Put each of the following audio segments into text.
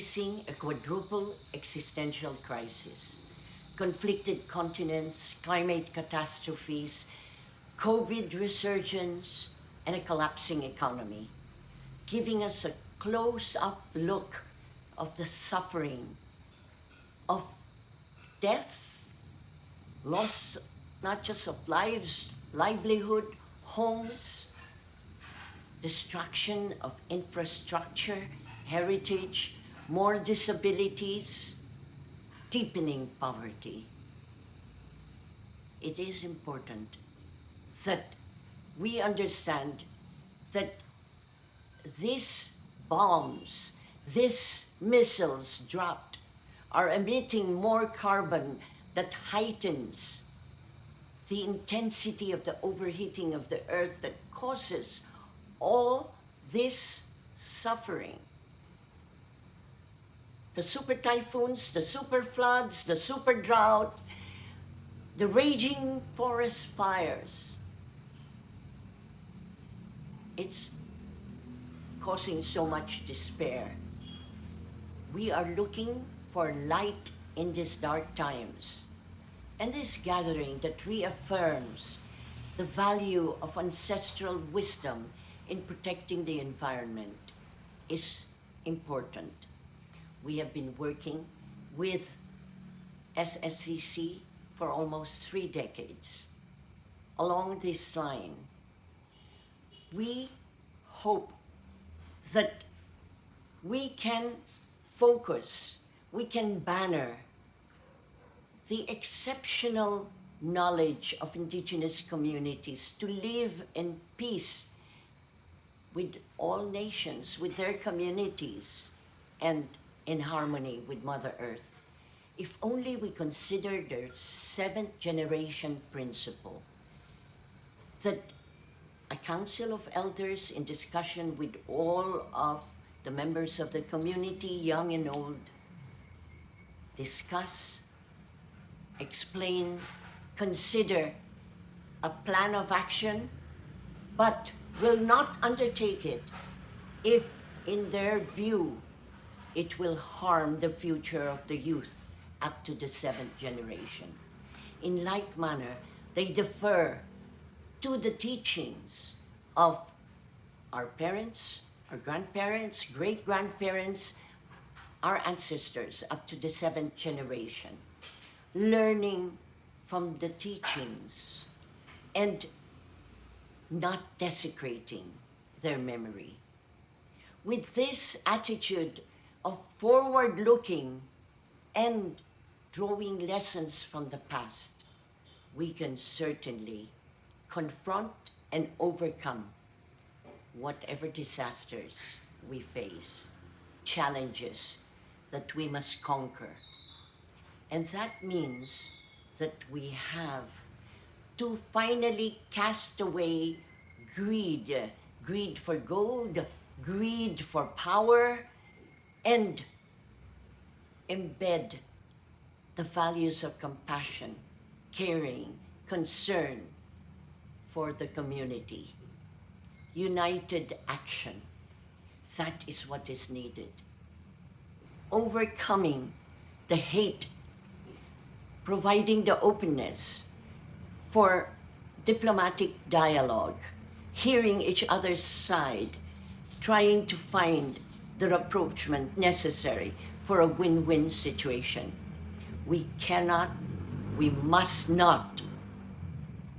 facing a quadruple existential crisis: conflicted continents, climate catastrophes, COVID resurgence, and a collapsing economy, giving us a close-up look of the suffering of deaths, loss not just of lives, livelihood, homes, destruction of infrastructure, heritage, more disabilities, deepening poverty. It is important that we understand that these bombs, these missiles dropped, are emitting more carbon that heightens the intensity of the overheating of the earth that causes all this suffering. The super typhoons, the super floods, the super drought, the raging forest fires. It's causing so much despair. We are looking for light in these dark times. And this gathering that reaffirms the value of ancestral wisdom in protecting the environment is important. We have been working with SSCC for almost 3 decades. Along this line, we hope that we can focus, we can banner the exceptional knowledge of indigenous communities to live in peace with all nations, with their communities, and in harmony with Mother Earth. If only we consider their 7th generation principle, that a council of elders in discussion with all of the members of the community, young and old, discuss, explain, consider a plan of action, but will not undertake it if, in their view, it will harm the future of the youth up to the 7th generation. In like manner, they defer to the teachings of our parents, our grandparents, great-grandparents, our ancestors up to the 7th generation, learning from the teachings and not desecrating their memory. With this attitude of forward-looking and drawing lessons from the past, we can certainly confront and overcome whatever disasters we face, challenges that we must conquer. And that means that we have to finally cast away greed, greed for gold, greed for power, and embed the values of compassion, caring, concern for the community. United action, that is what is needed. Overcoming the hate, providing the openness for diplomatic dialogue, hearing each other's side, trying to find the rapprochement necessary for a win-win situation. We cannot, we must not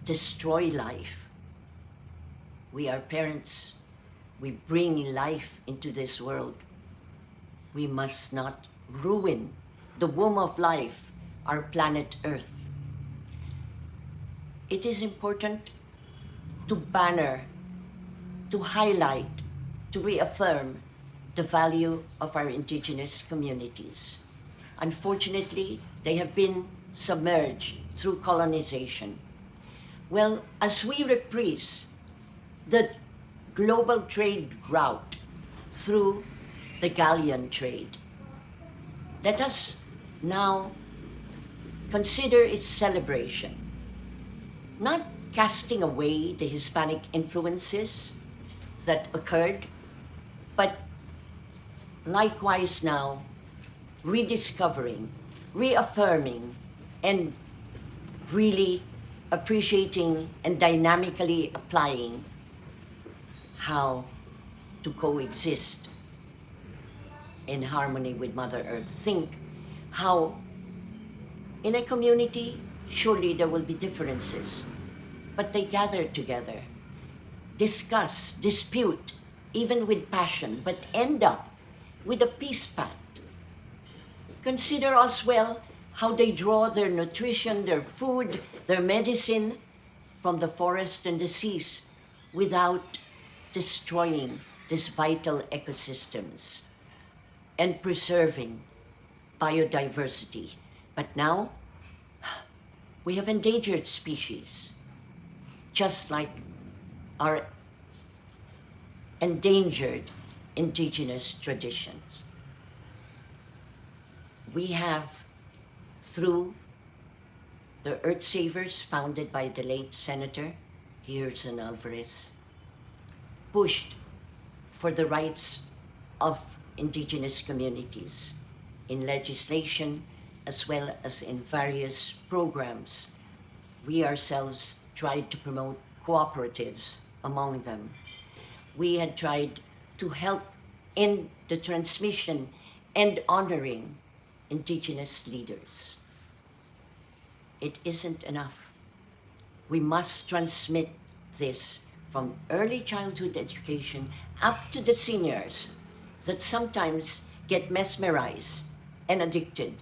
destroy life. We are parents. We bring life into this world. We must not ruin the womb of life, our planet Earth. It is important to banner, to highlight, to reaffirm the value of our indigenous communities. Unfortunately, they have been submerged through colonization. Well, as we reprise the global trade route through the galleon trade, let us now consider its celebration, not casting away the Hispanic influences that occurred, but likewise now rediscovering, reaffirming, and really appreciating and dynamically applying how to coexist in harmony with Mother Earth. Think how in a community, surely there will be differences, but they gather together, discuss, dispute, even with passion, but end up with a peace pact. Consider as well how they draw their nutrition, their food, their medicine from the forest and the seas without destroying these vital ecosystems and preserving biodiversity. But now, we have endangered species, just like our endangered indigenous traditions. We have, through the Earthsavers, founded by the late Senator Cecile Alvarez, pushed for the rights of indigenous communities in legislation as well as in various programs. We ourselves tried to promote cooperatives among them. We had tried to help in the transmission and honoring indigenous leaders. It isn't enough. We must transmit this from early childhood education up to the seniors that sometimes get mesmerized and addicted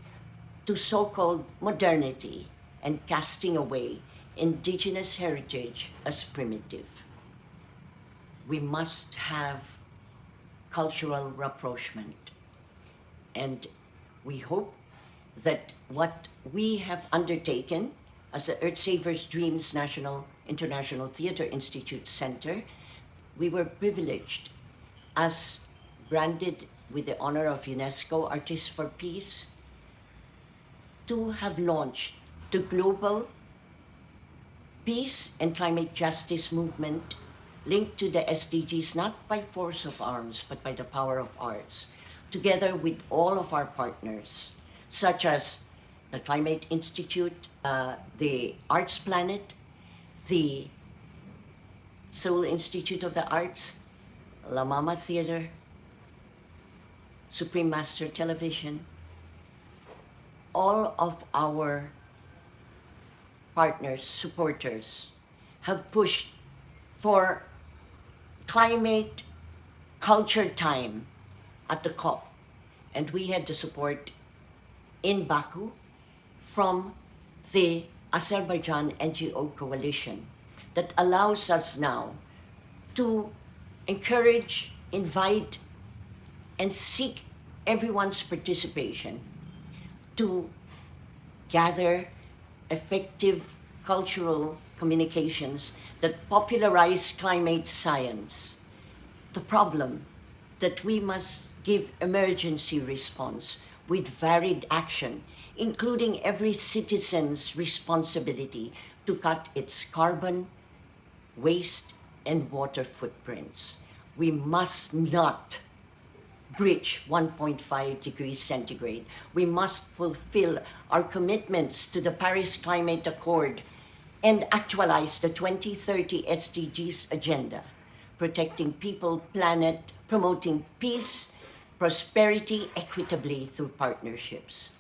to so-called modernity and casting away indigenous heritage as primitive. We must have cultural rapprochement. And we hope that what we have undertaken as the Earthsavers Dreams International Theatre Institute Center, we were privileged as branded with the honor of UNESCO Artists for Peace to have launched the global peace and climate justice movement linked to the SDGs, not by force of arms, but by the power of arts, together with all of our partners, such as the Climate Institute, the Arts Planet, the Seoul Institute of the Arts, La Mama Theater, Supreme Master Television. All of our partners, supporters, have pushed for climate culture time at the COP. And we had the support in Baku from the Azerbaijan NGO coalition that allows us now to encourage, invite, and seek everyone's participation to gather effective cultural communications that popularize climate science. The problem that we must give emergency response with varied action, including every citizen's responsibility to cut its carbon, waste, and water footprints. We must not breach 1.5 degrees centigrade. We must fulfill our commitments to the Paris Climate Accord and actualize the 2030 SDGs agenda, protecting people, planet, promoting peace, prosperity equitably through partnerships.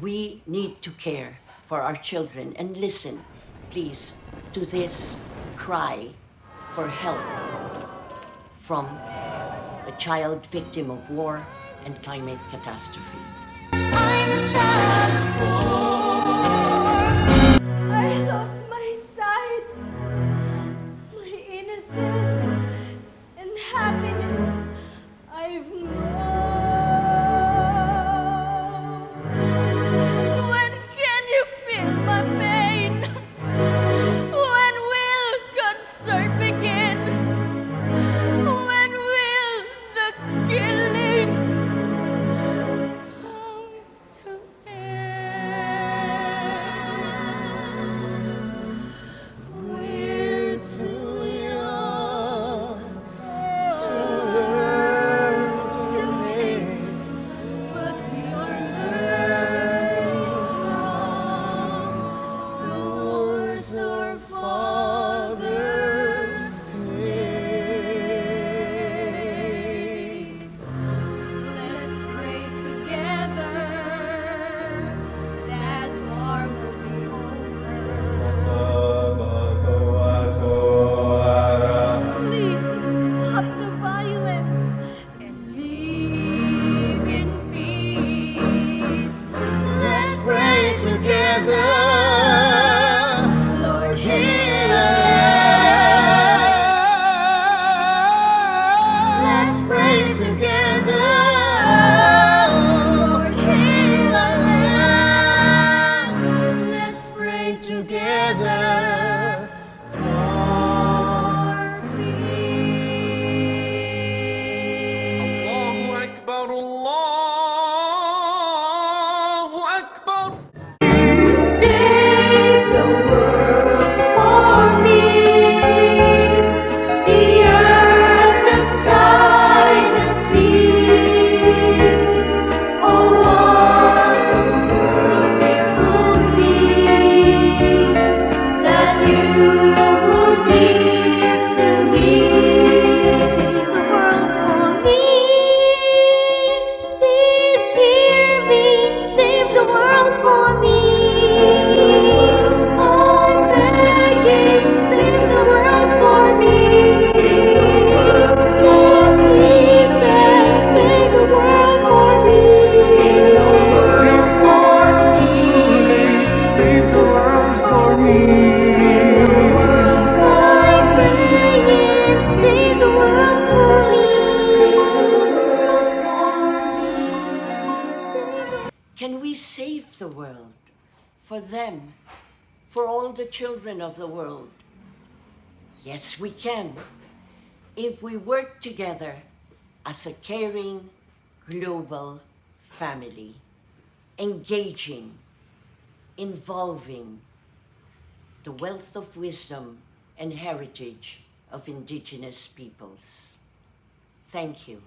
We need to care for our children and listen, please, to this cry for help from a child victim of war and climate catastrophe. I'm a child of war. I lost my sight, my innocence, and happiness I've known. When can you feel my pain? When will concern begin? When will the killings come to end? together. Lord, hear us. Let's pray together. Lord, hear us. Let's pray together for peace. Allahu Akbar, Allahu Akbar. Save the world for me. The earth, the sky, the sea. Oh, what a world it could be that you would give to me. Save the world for me. Please hear me. Save the world for me. I'm begging. Save the world for me. Save the world. Please listen. Save the world for me. Save the world for me. Save the world for me. I'm praying. Save the world for me. Save the world for me. Can we save the world for them, for all the children of the world? Yes, we can, if we work together as a caring global family, engaging, involving the wealth of wisdom and heritage of indigenous peoples. Thank you.